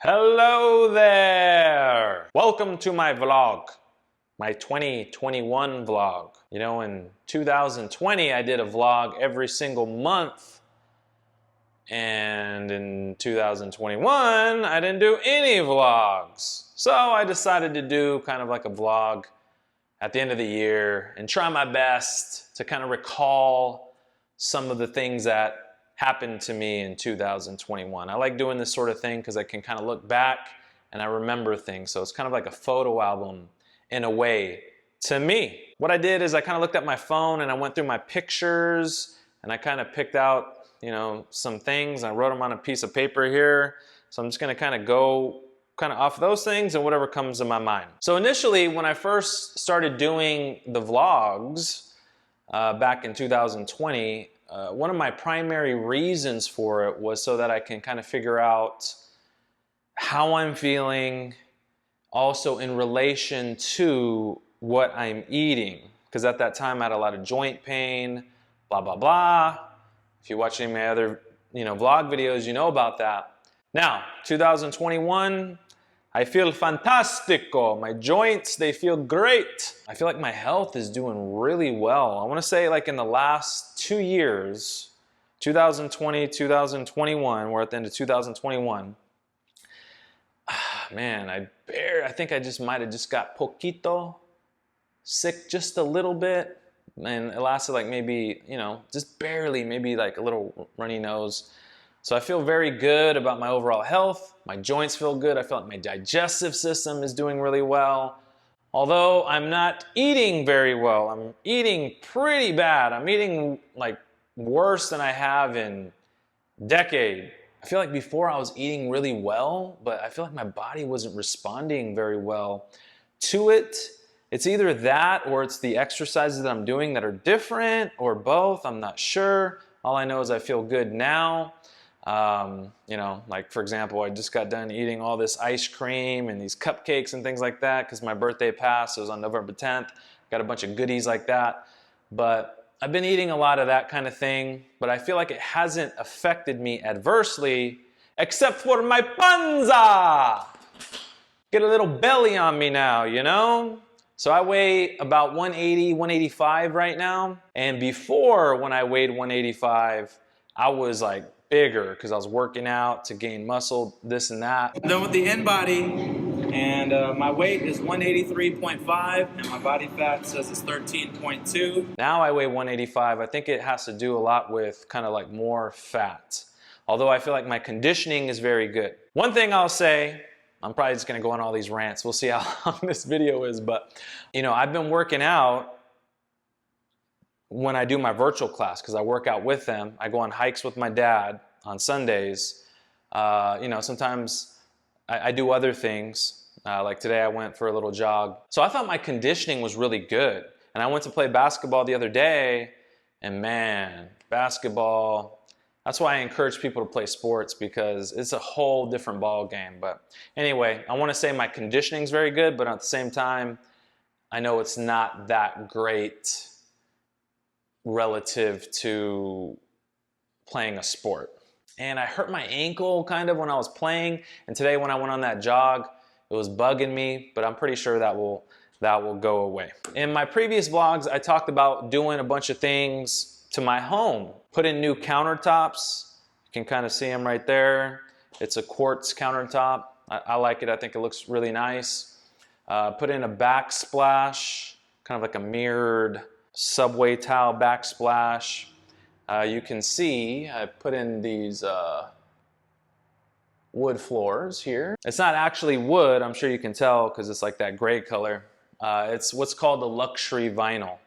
Hello there! Welcome to my vlog, my 2021 vlog. You know, in 2020 I did a vlog every single month, and in 2021 I didn't do any vlogs. So I decided to do kind of like a vlog at the end of the year and try my best to kind of recall some of the things that happened to me in 2021. I like doing this sort of thing because I can kind of look back and I remember things. So it's kind of like a photo album in a way to me. What I did is I kind of looked at my phone and I went through my pictures and I kind of picked out, you know, some things. I wrote them on a piece of paper here. So I'm just going to kind of go off those things and whatever comes to my mind. So initially, when I first started doing the vlogs back in 2020, one of my primary reasons for it was so that I can kind of figure out how I'm feeling, also in relation to what I'm eating. Because at that time I had a lot of joint pain, blah, blah, blah. If you watch any of my other vlog videos, you know about that. Now, 2021, I feel fantastico. My joints, they feel great. I feel like my health is doing really well. I want to say like in the last 2 years, 2020, 2021, we're at the end of 2021. Man, I think I just might have just got poquito sick just a little bit. And it lasted like maybe, just barely, maybe like a little runny nose. So I feel very good about my overall health. My joints feel good. I feel like my digestive system is doing really well. Although I'm not eating very well. I'm eating pretty bad. I'm eating like worse than I have in a decade. I feel like before I was eating really well, but I feel like my body wasn't responding very well to it. It's either that or it's the exercises that I'm doing that are different or both. I'm not sure. All I know is I feel good now. Like for example, I just got done eating all this ice cream and these cupcakes and things like that because my birthday passed. It was on November 10th. Got a bunch of goodies like that. But I've been eating a lot of that kind of thing, but I feel like it hasn't affected me adversely except for my panza. Get a little belly on me now, you know? So I weigh about 180, 185 right now. And before, when I weighed 185, I was like bigger because I was working out to gain muscle, this and that. I'm done with the in body, and my weight is 183.5 and my body fat says it's 13.2. Now I weigh 185. I think it has to do a lot with kind of like more fat. Although I feel like my conditioning is very good. One thing I'll say, I'm probably just gonna go on all these rants. We'll see how long this video is, but I've been working out when I do my virtual class, because I work out with them. I go on hikes with my dad on Sundays. Sometimes I do other things. Like today I went for a little jog. So I thought my conditioning was really good. And I went to play basketball the other day, and man, basketball, that's why I encourage people to play sports, because it's a whole different ball game. But anyway, I want to say my conditioning is very good, but at the same time, I know it's not that great relative to playing a sport. And I hurt my ankle kind of when I was playing, and today when I went on that jog, it was bugging me, but I'm pretty sure that will go away. In my previous vlogs, I talked about doing a bunch of things to my home. Put in new countertops. You can kind of see them right there. It's a quartz countertop. I like it. I think it looks really nice. Put in a backsplash, kind of like a mirrored subway tile backsplash. You can see I put in these wood floors here. It's not actually wood, I'm sure you can tell because it's like that gray color. It's what's called a luxury vinyl.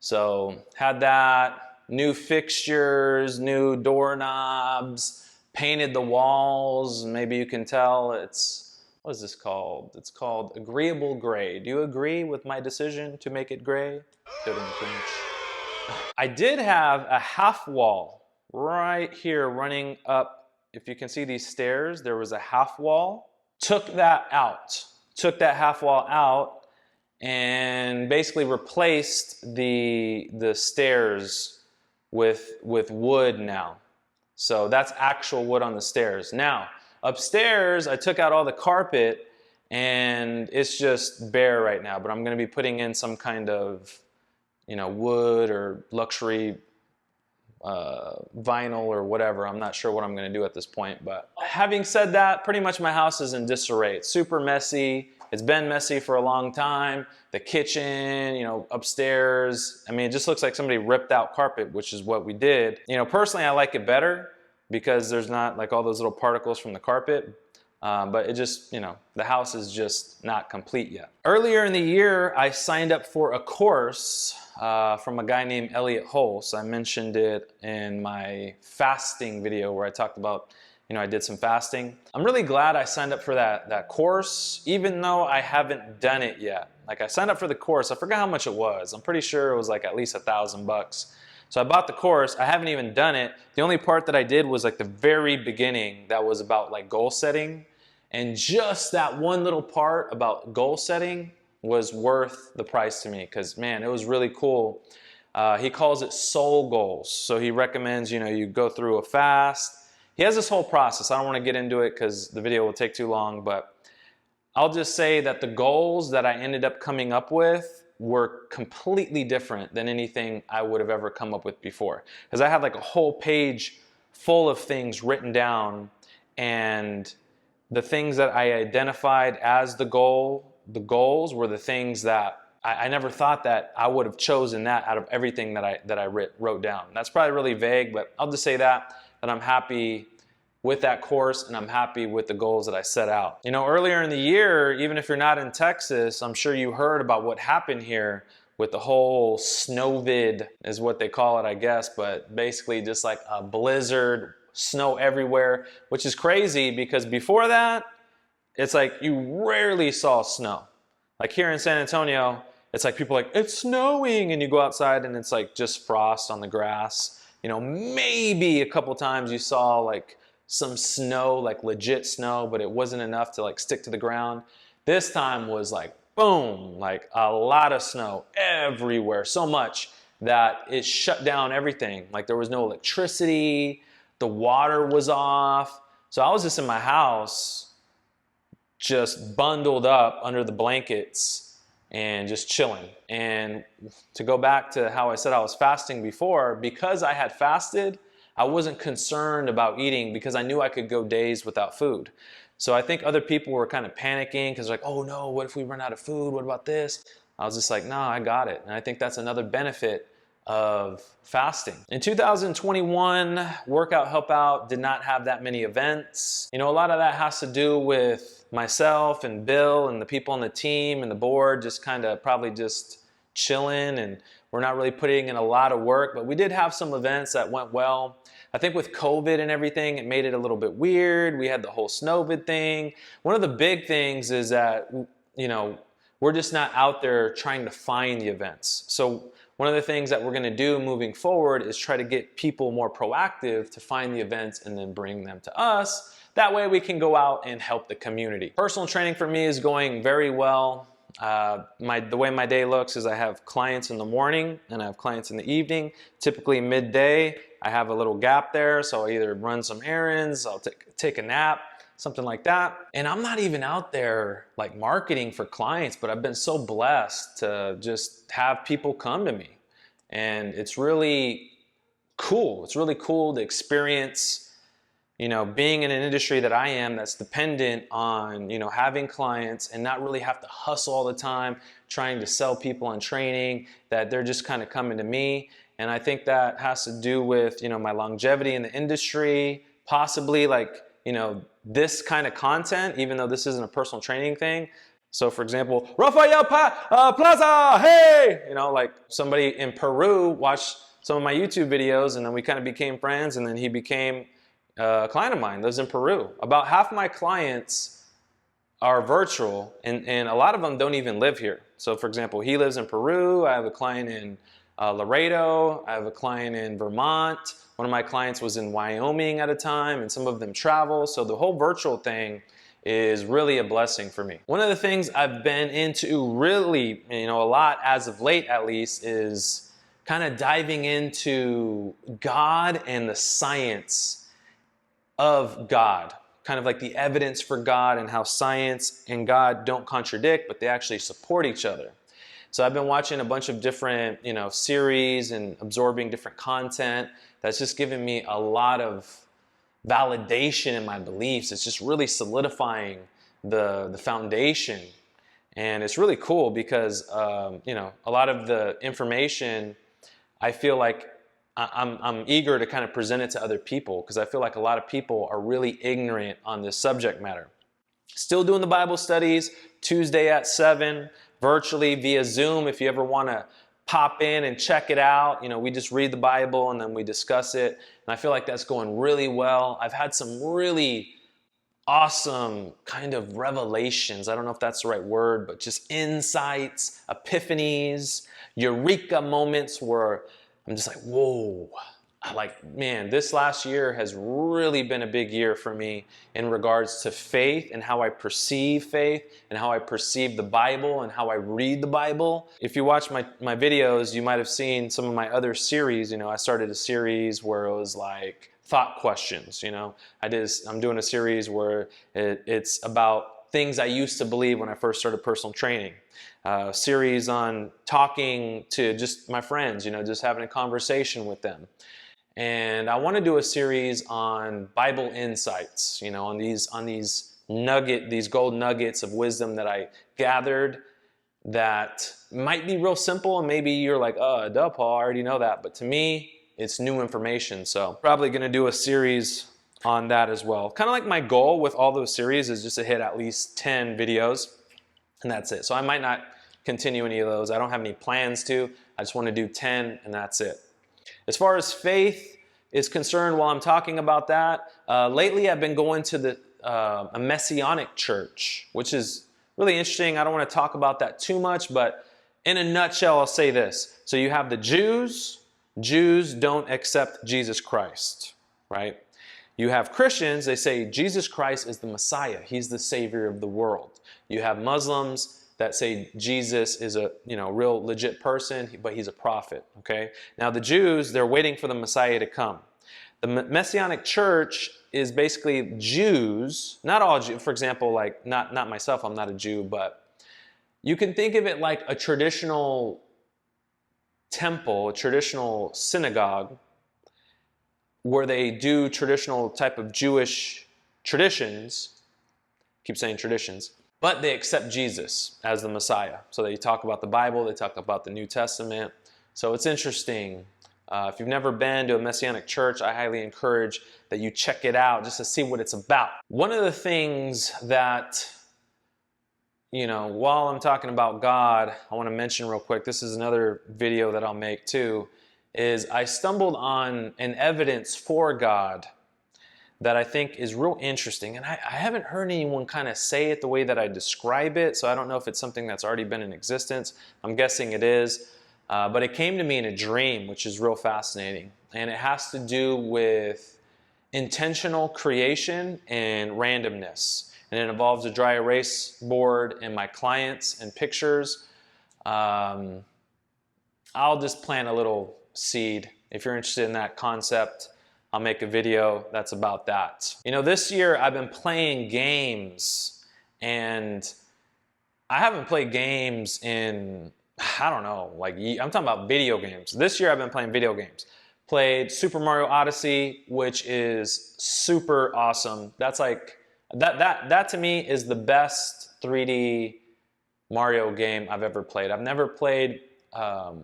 So had that, new fixtures, new doorknobs, painted the walls. Maybe you can tell it's, what is this called? It's called agreeable gray. Do you agree with my decision to make it gray? I did have a half wall right here running up. If you can see these stairs, there was a half wall. Took that out. Took that half wall out and basically replaced the stairs with wood now. So that's actual wood on the stairs. Now, Upstairs, I took out all the carpet and it's just bare right now, but I'm going to be putting in some kind of, wood or luxury vinyl or whatever. I'm not sure what I'm going to do at this point, but having said that, pretty much my house is in disarray. It's super messy. It's been messy for a long time. The kitchen, upstairs, I mean, it just looks like somebody ripped out carpet, which is what we did. Personally, I like it better because there's not like all those little particles from the carpet. But it just, the house is just not complete yet. Earlier in the year, I signed up for a course from a guy named Elliot Hulse. I mentioned it in my fasting video where I talked about, I did some fasting. I'm really glad I signed up for that course, even though I haven't done it yet. Like I signed up for the course, I forgot how much it was. I'm pretty sure it was like at least $1,000. So I bought the course, I haven't even done it. The only part that I did was like the very beginning that was about like goal setting. And just that one little part about goal setting was worth the price to me because, man, it was really cool. He calls it soul goals. So he recommends, you go through a fast. He has this whole process. I don't want to get into it because the video will take too long, but I'll just say that the goals that I ended up coming up with were completely different than anything I would have ever come up with before. Because I had like a whole page full of things written down, and the things that I identified as the goals were the things that I never thought that I would have chosen that out of everything that I wrote down. That's probably really vague, but I'll just say that I'm happy with that course and I'm happy with the goals that I set out. Earlier in the year, even if you're not in Texas, I'm sure you heard about what happened here with the whole snowvid is what they call it, I guess, but basically just like a blizzard, snow everywhere, which is crazy because before that, it's like you rarely saw snow. Like here in San Antonio, it's like people are like, it's snowing, and you go outside and it's like just frost on the grass. Maybe a couple times you saw like some snow, like legit snow, but it wasn't enough to like stick to the ground. This time was like, boom, like a lot of snow everywhere, so much that it shut down everything. Like there was no electricity, the water was off. So I was just in my house, just bundled up under the blankets and just chilling. And to go back to how I said I was fasting before, because I had fasted, I wasn't concerned about eating because I knew I could go days without food. So I think other people were kind of panicking because like, oh no, what if we run out of food? What about this? I was just like, no, I got it. And I think that's another benefit of fasting. In 2021, Workout Help Out did not have that many events. A lot of that has to do with myself and Bill and the people on the team and the board just kind of probably just chilling, and we're not really putting in a lot of work, but we did have some events that went well. I think with COVID and everything, it made it a little bit weird. We had the whole Snowvid thing. One of the big things is that, we're just not out there trying to find the events. So one of the things that we're going to do moving forward is try to get people more proactive to find the events and then bring them to us. That way we can go out and help the community. Personal training for me is going very well. The way my day looks is I have clients in the morning and I have clients in the evening. Typically midday, I have a little gap there, so I either run some errands, I'll take a nap, something like that. And I'm not even out there like marketing for clients, but I've been so blessed to just have people come to me. And it's really cool. It's really cool to experience, being in an industry that I am that's dependent on, having clients and not really have to hustle all the time, trying to sell people on training, that they're just kind of coming to me. And I think that has to do with, my longevity in the industry, possibly like, this kind of content, even though this isn't a personal training thing. So for example, Rafael Plaza, hey! Like somebody in Peru watched some of my YouTube videos and then we kind of became friends, and then he became a client of mine, lives in Peru. About half my clients are virtual and a lot of them don't even live here. So for example, he lives in Peru, I have a client in Laredo, I have a client in Vermont. One of my clients was in Wyoming at a time, and some of them travel. So the whole virtual thing is really a blessing for me. One of the things I've been into really, a lot as of late at least, is kind of diving into God and the science of God. kind of like the evidence for God and how science and God don't contradict, but they actually support each other. So I've been watching a bunch of different, series and absorbing different content that's just given me a lot of validation in my beliefs. It's just really solidifying the foundation. And it's really cool because, a lot of the information, I feel like I'm eager to kind of present it to other people because I feel like a lot of people are really ignorant on this subject matter. Still doing the Bible studies Tuesday at 7, virtually via Zoom. If you ever want to pop in and check it out, we just read the Bible and then we discuss it. And I feel like that's going really well. I've had some really awesome kind of revelations. I don't know if that's the right word, but just insights, epiphanies, eureka moments where I'm just like, whoa. Man, this last year has really been a big year for me in regards to faith and how I perceive faith and how I perceive the Bible and how I read the Bible. If you watch my videos, you might have seen some of my other series. I started a series where it was like thought questions. I'm doing a series where it's about things I used to believe when I first started personal training. Series on talking to just my friends, just having a conversation with them. And I want to do a series on Bible insights, on these gold nuggets of wisdom that I gathered that might be real simple, and maybe you're like, duh, Paul, I already know that. But to me, it's new information. So probably going to do a series on that as well. Kind of like my goal with all those series is just to hit at least 10 videos, and that's it. So I might not continue any of those. I don't have any plans to. I just want to do 10, and that's it. As far as faith is concerned, while I'm talking about that, lately I've been going to a Messianic church, which is really interesting. I don't want to talk about that too much, but in a nutshell, I'll say this. So you have the Jews. Jews don't accept Jesus Christ, right? You have Christians, they say Jesus Christ is the Messiah. He's the Savior of the world. You have Muslims that say Jesus is a real legit person, but he's a prophet, okay? Now the Jews, they're waiting for the Messiah to come. The Messianic church is basically Jews, not all Jews, for example, like not myself, I'm not a Jew, but you can think of it like a traditional temple, a traditional synagogue, where they do traditional type of Jewish traditions, keep saying traditions, but they accept Jesus as the Messiah. So they talk about the Bible, they talk about the New Testament. So it's interesting. If you've never been to a Messianic church, I highly encourage that you check it out just to see what it's about. One of the things that, while I'm talking about God, I want to mention real quick, this is another video that I'll make too, is I stumbled on an evidence for God that I think is real interesting. And I haven't heard anyone kind of say it the way that I describe it, so I don't know if it's something that's already been in existence. I'm guessing it is. But it came to me in a dream, which is real fascinating. And it has to do with intentional creation and randomness. And it involves a dry erase board and my clients and pictures. I'll just plant a little seed. If you're interested in that concept, I'll make a video that's about that. This year I've been playing games, and I haven't played games in, I don't know, I'm talking about video games. This year I've been playing video games. Played Super Mario Odyssey, which is super awesome. That's like, that to me is the best 3D Mario game I've ever played. I've never played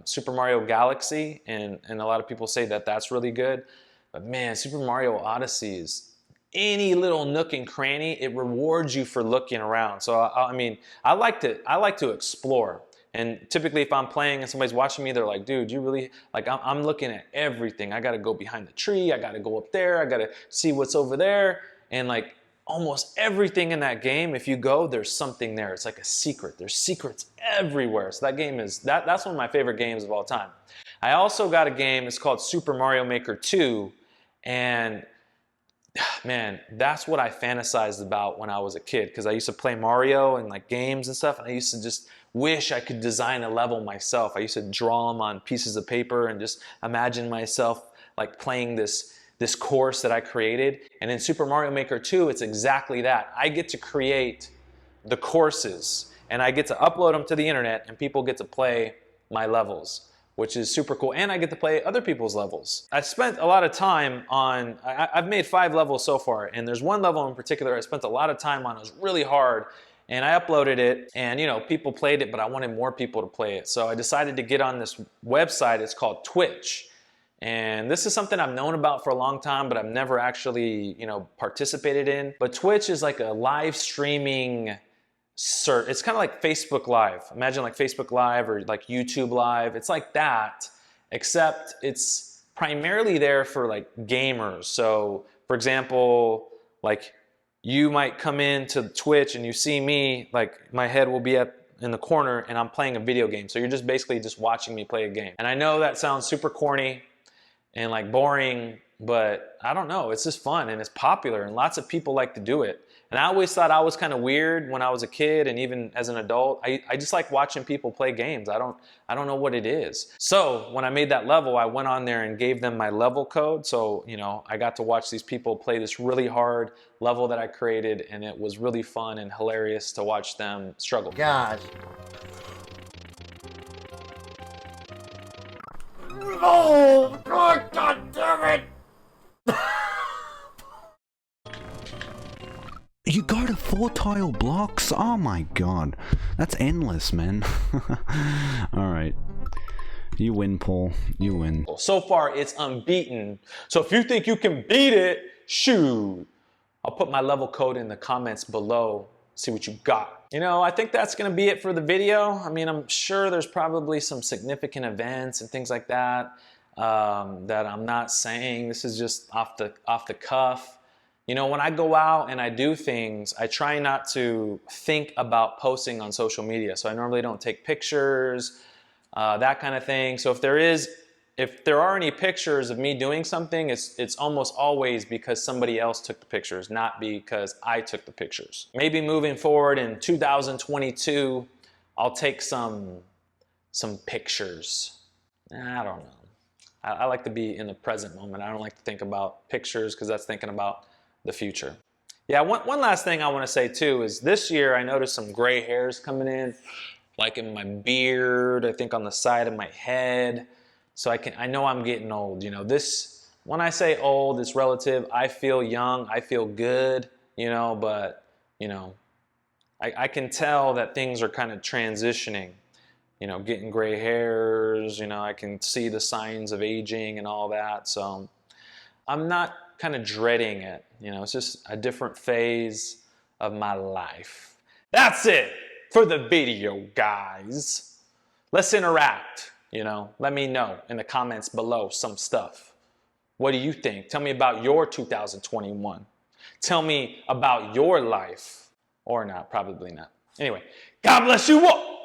Super Mario Galaxy, and a lot of people say that that's really good. But man, Super Mario Odyssey is any little nook and cranny. It rewards you for looking around. So I like to explore. And typically, if I'm playing and somebody's watching me, they're like, "Dude, you really like?" I'm looking at everything. I got to go behind the tree. I got to go up there. I got to see what's over there. And like almost everything in that game, if you go, there's something there. It's like a secret. There's secrets everywhere. So that game is that's one of my favorite games of all time. I also got a game. It's called Super Mario Maker 2. And man, that's what I fantasized about when I was a kid, because I used to play Mario and like games and stuff, and I used to just wish I could design a level myself. I used to draw them on pieces of paper and just imagine myself like playing this this course that I created. And in Super Mario Maker 2, it's exactly that. I get to create the courses and I get to upload them to the internet and people get to play my levels, which is super cool. And I get to play other people's levels. I spent a lot of time on, I've made 5 levels so far, and there's one level in particular I spent a lot of time on. It was really hard, and I uploaded it, and you know, people played it, but I wanted more people to play it. So I decided to get on this website. It's called Twitch. And this is something I've known about for a long time, but I've never actually, you know, participated in. But Twitch is like a live streaming search. It's kind of like Facebook Live. Imagine like Facebook Live or like YouTube Live. It's like that, except it's primarily there for like gamers. So for example, like you might come into Twitch and you see me, like my head will be in the corner and I'm playing a video game. So you're just basically just watching me play a game. And I know that sounds super corny and like boring, but I don't know, it's just fun and it's popular and lots of people like to do it. And I always thought I was kind of weird when I was a kid and even as an adult. I just like watching people play games. I don't know what it is. So when I made that level, I went on there and gave them my level code. So, you know, I got to watch these people play this really hard level that I created, and it was really fun and hilarious to watch them struggle. Gosh. Oh, God damn it! You go to 4 tile blocks? Oh my god. That's endless, man. Alright. You win, Paul. You win. So far, it's unbeaten. So if you think you can beat it, shoot. I'll put my level code in the comments below. See what you got. You know, I think that's gonna be it for the video. I mean, I'm sure there's probably some significant events and things like that that I'm not saying. This is just off the cuff. You know, when I go out and I do things, I try not to think about posting on social media. So I normally don't take pictures, that kind of thing. So if there are any pictures of me doing something, it's almost always because somebody else took the pictures, not because I took the pictures. Maybe moving forward in 2022, I'll take some pictures. I don't know. I like to be in the present moment. I don't like to think about pictures because that's thinking about the future. Yeah, one last thing I want to say too is this year I noticed some gray hairs coming in, like in my beard, I think on the side of my head. So I know I'm getting old. You know, when I say old, it's relative. I feel young, I feel good, you know, but you know, I can tell that things are kind of transitioning. You know, getting gray hairs, you know, I can see the signs of aging and all that. So I'm not kind of dreading it. You know, it's just a different phase of my life. That's it for the video, guys. Let's interact, you know. Let me know in the comments below some stuff. What do you think? Tell me about your 2021. Tell me about your life. Or not, probably not. Anyway, God bless you all.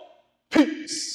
Peace.